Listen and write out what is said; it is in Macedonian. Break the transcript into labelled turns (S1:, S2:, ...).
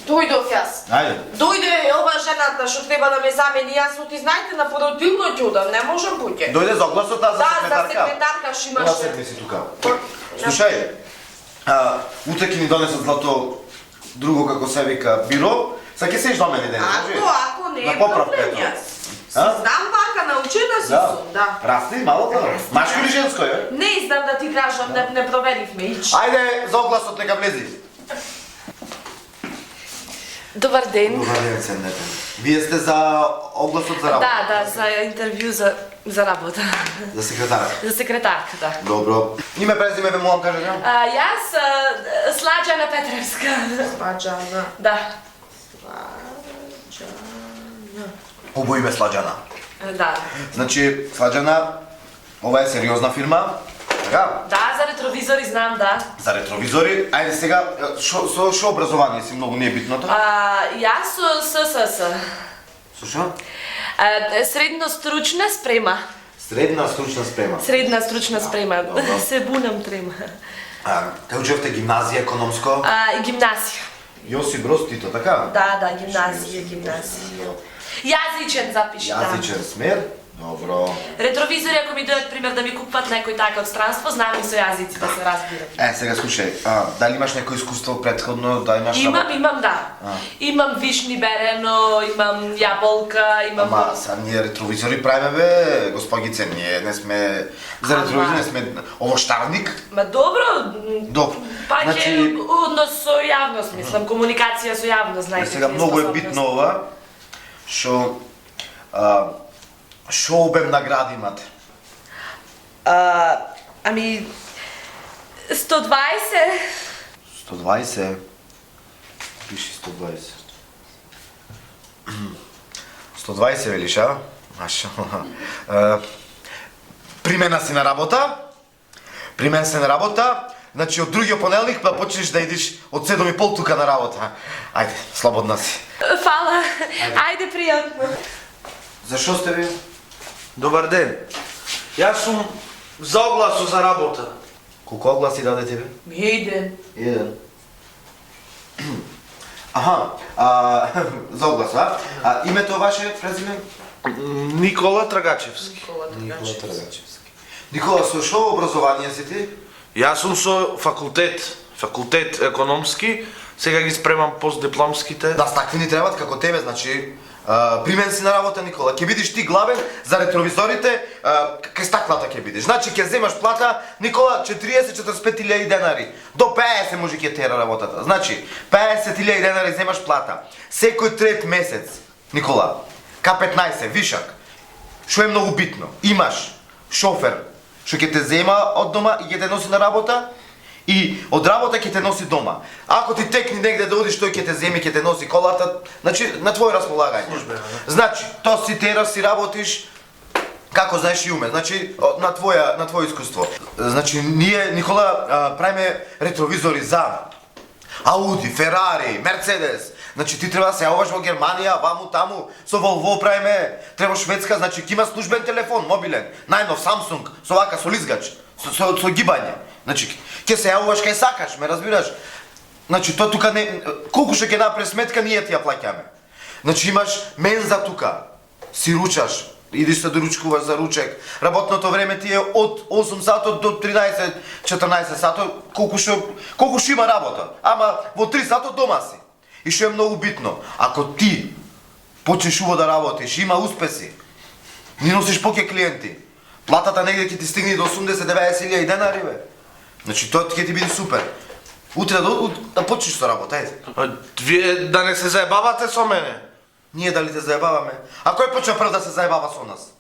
S1: Дојдов јас.
S2: Ајде.
S1: Дојде ова жената што треба да ме замени. Јас ти знаете на породилно ќе одам, не можам поќе.
S2: Дојде за огласот, за секретарка.
S1: Да, за секретарка што имаш.
S2: Ова седмици тука. Слушај, утре ќе ни донесат злато друго како се вика бiro. Са ќе сеиш до мене денес,
S1: Ако не е проблем јас. Знам вака, научена си сум, да.
S2: Расти малото? Машко или женско е?
S1: Не знам да ти кажам, не проверивме ич.
S2: Ајде, за огласот нека влези.
S1: Добар ден.
S2: Добар ден, седнете. Вие сте за огласот за работа?
S1: Да, за интервју за работа.
S2: За секретарка?
S1: За секретарка, да.
S2: Добро. Име, презиме, молам кажете?
S1: Јас Сладжана Петревска. Сладжана. Да.
S2: Убаво име Сладжана.
S1: Да.
S2: Значи, Сладжана, ова е сериозна фирма. Така?
S1: Да, за ретровизори знам, да.
S2: За ретровизори. Ајде сега, шо образование си многу не е битното?
S1: Јас со ССС.
S2: Со шо?
S1: Средно стручна спрема.
S2: Средна стручна спрема.
S1: Средна стручна спрема.
S2: Добро.
S1: Се бунам трема.
S2: Те учевте гимназија, економско?
S1: И гимназија.
S2: Јосип Broz Тито, така?
S1: Да, гимназија. Јазичен запиши, да.
S2: Јазичен смер? Добро.
S1: Ретровизори, ако ми дојдат пример да ми купат некој така од странство, знам и со јазици да се разбирам.
S2: Сега слушај, дали имаш некој искуство претходно, да имаш...
S1: Имам, да. Имам вишни берено, имам јаболка, имам...
S2: Ама, са ние ретровизори правиме, бе, госпогице, ние не сме... За ретровизори не сме овоштарник.
S1: Ма добро.
S2: Добро.
S1: Значи... однос со јавност, мислам, комуникација со јавност, знаете.
S2: Сега многу е битно ова, шо обем награди имате?
S1: 120.
S2: 120? Пиши 120. 120 велиш, а? Машалла. Примена си на работа? Примен се на работа, значи од другиот понеделник па почнеш да идиш од 7:30 тука на работа. Ајде, слободна си.
S1: Фала. Ајде, пријатно.
S2: Зашо сте ви?
S3: Добар ден. Јас сум за огласо за работа.
S2: Колку огласи дадете ви? Еден. Аха, за оглас, името ваше, презиме?
S3: Никола Трагачевски.
S2: Никола Трагачевски. Никола, со шо образование си ти?
S3: Јас сум со факултет економски, сега ги спремам постдипломските.
S2: Да, стакви ни требат како тебе, значи примен си на работа, Никола. Ќе бидиш ти главен за ретровизорите, кај стаклата ќе бидиш. Значи ќе земаш плата, Никола, 40-45 денари. До 50 може ќе тера работата. Значи, 50.000 денари земаш плата. Секој трет месец, Никола, К15, вишак. Што е многу битно? Имаш шофер што ќе те зема од дома и ќе те носи на работа, и од работа ќе те носи дома. Ако ти текни негде да одиш, тој ќе те земи, ќе те носи колата, значи на твое располагање. Значи, то си тераш, си работиш, како знаеш и уме, значи на твое искуство. Значи, ние, Никола, правиме ретровизори за Ауди, Ферари, Мерцедес. Значи, ти треба да се јавуваш во Германија, ваму, таму, со Волво правиме, треба Шведска, значи, ќе има службен телефон, мобилен, најнов Samsung, со вака, со лизгач, со гибање. Значи, ќе се јавуваш кај сакаш, ме разбираш? Значи, тоа тука не... Колку што ќе направи сметка, ние ти ја плаќаме. Значи, имаш менза тука, си ручаш, идиш се доручкуваш за ручек. Работното време ти е од 8 сатот до 13-14 сатот, колку што има работа. Ама во 3 сатот дома си. И што е многу битно, ако ти почнеш уво да работиш, има успеси, ни носиш поќе клиенти, платата негде ќе ти стигне до 80-90 денари, бе. Значи, тоа ќе ти биде супер. Утре да почнеш со работа, ајде.
S3: Вие да не се заебавате со мене?
S2: Ние дали те заебаваме? А кој почна прв да се заебава со нас?